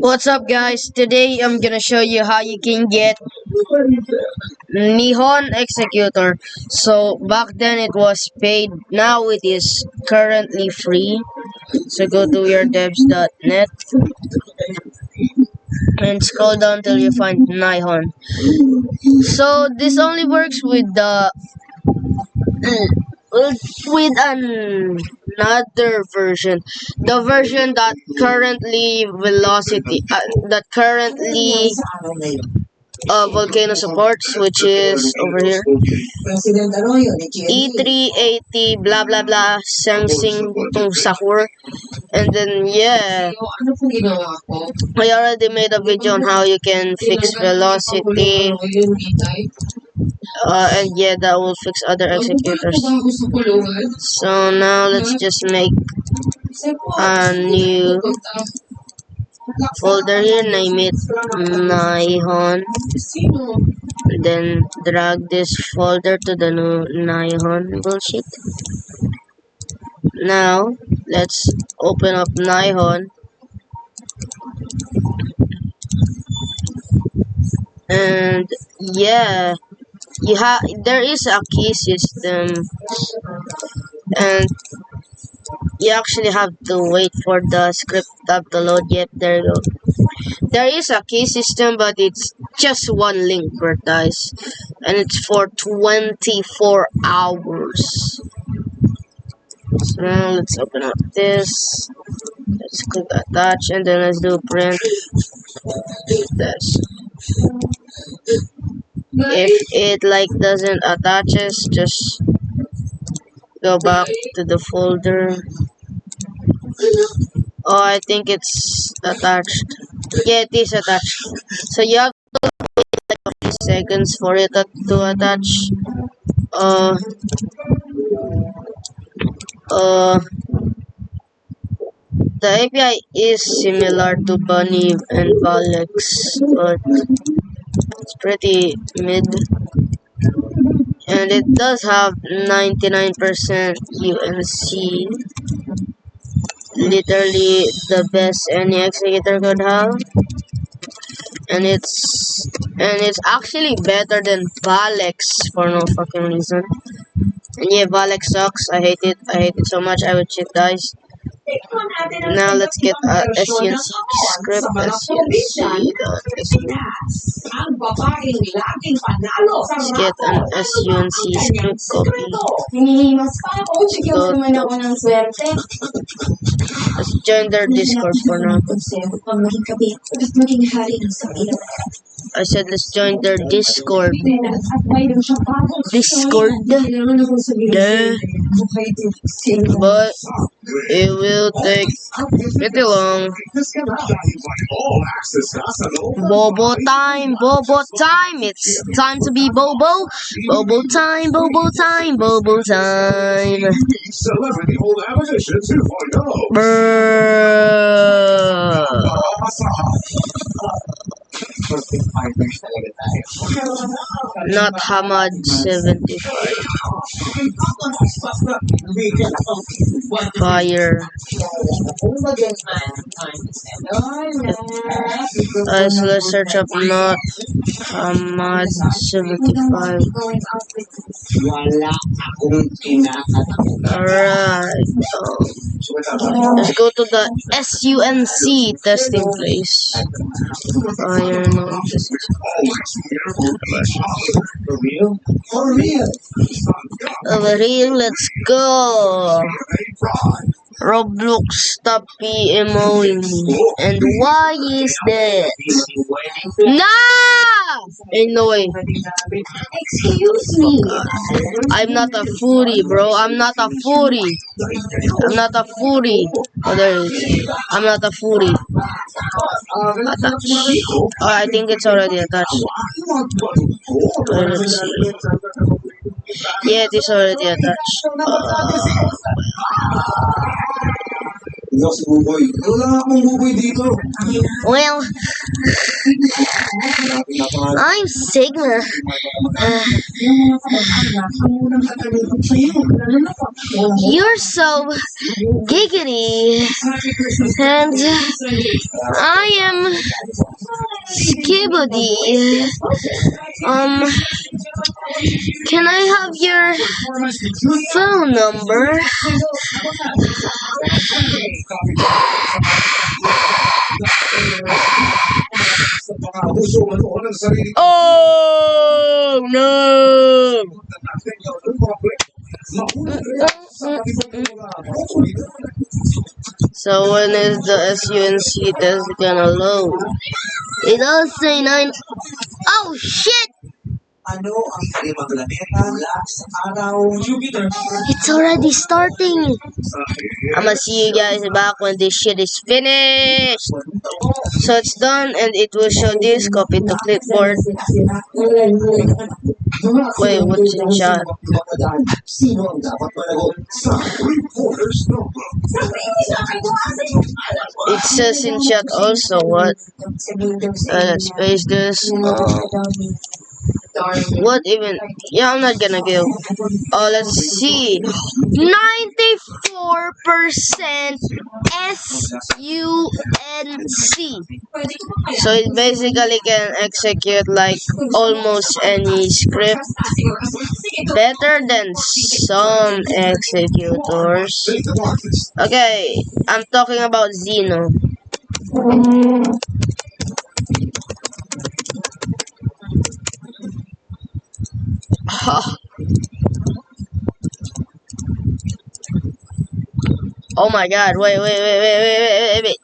What's up, guys? Today I'm gonna show you how you can get Nihon Executor. So back then it was paid, now it is currently free. So go to yourdevs.net and scroll down till you find Nihon. So this only works with another version, the version that currently Volcano supports, which is over here, E380 blah blah blah Samsung Tung Sahur. And then yeah, I already made a video on how you can fix velocity, and yeah, that will fix other executors. So now let's just make a new folder here, name it Nihon, then drag this folder to the new Nihon bullshit. Now let's open up Nihon, and yeah, there is a key system, and you actually have to wait for the script tab to load. Yet there you go. There is a key system, but it's just one link per dice, and it's for 24 hours. So now let's open up this. Let's click attach, and then let's do print this. If it doesn't attaches, just go back to the folder. Oh, I think it's attached. Yeah, it is attached. So you have to wait like a few seconds for it to attach. The API is similar to Bunny and Valex, but it's pretty mid. And it does have 99% UNC. Literally the best any executor could have. And it's actually better than Valex for no fucking reason. And yeah, Valex sucks. I hate it. I hate it so much. I would cheat dice. Now let's get a SUNC script. Let's get an SUNC script copy. Let's join their Discord for now. I said let's join their Discord. Yeah. But it will take pretty long. Bobo time, Bobo time. It's time to be Bobo. Bobo time, Bobo time, Bobo time. Brrrr. Not Hamad 75. Fire. So let's search up not Hamad 75. Alright. Let's go to the SUNC testing place. Fire, no. Over here, let's go. Roblox, stop PMOing me. And why is that? Nah! Ain't no way. Excuse me. I'm not a foodie, bro. I'm not a foodie. I'm not a foodie. Oh, there it is. I'm not a foodie. Attached. Oh, I think it's already attached. Let's see. Yeah, it is already attached. Well, I'm Sigma. You're so giggity, and I am Skibody. Can I have your phone number? Oh no! So when is the SUNC test gonna load? It does say 9. Oh shit! It's already starting. I'ma see you guys back when this shit is finished. So it's done and it will show this. Copy to clipboard. Wait, what's in chat? It says in chat also. What? Let's paste this. What even? Yeah, I'm not gonna give. Oh, let's see. 94% SUNC. So it basically can execute like almost any script better than some executors. Okay, I'm talking about Xeno. Oh my god, wait. Wait,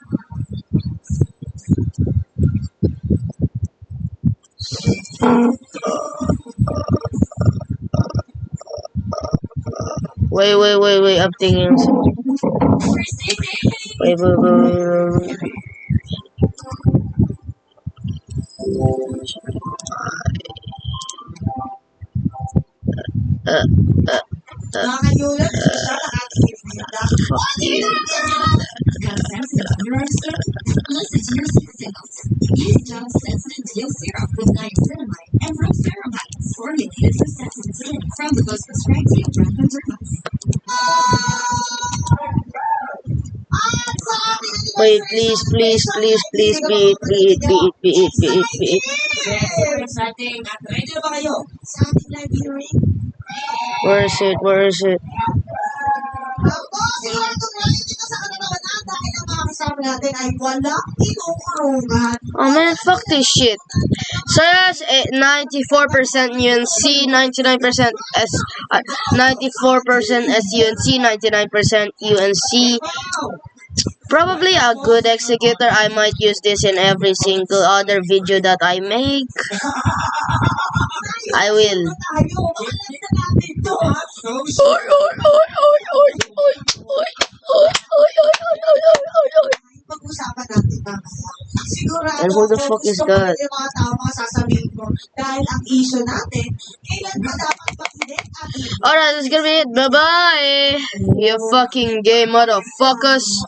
I'm thinking. Wait. Wait, please, be it. Where is it? Oh man, fuck this shit. So that's 94% UNC, 99% 94% SUNC, 99% UNC. Probably a good executor. I might use this in every single other video that I make. I will. And who the fuck is that? Alright, that's gonna be it. Bye bye. You fucking gay motherfuckers.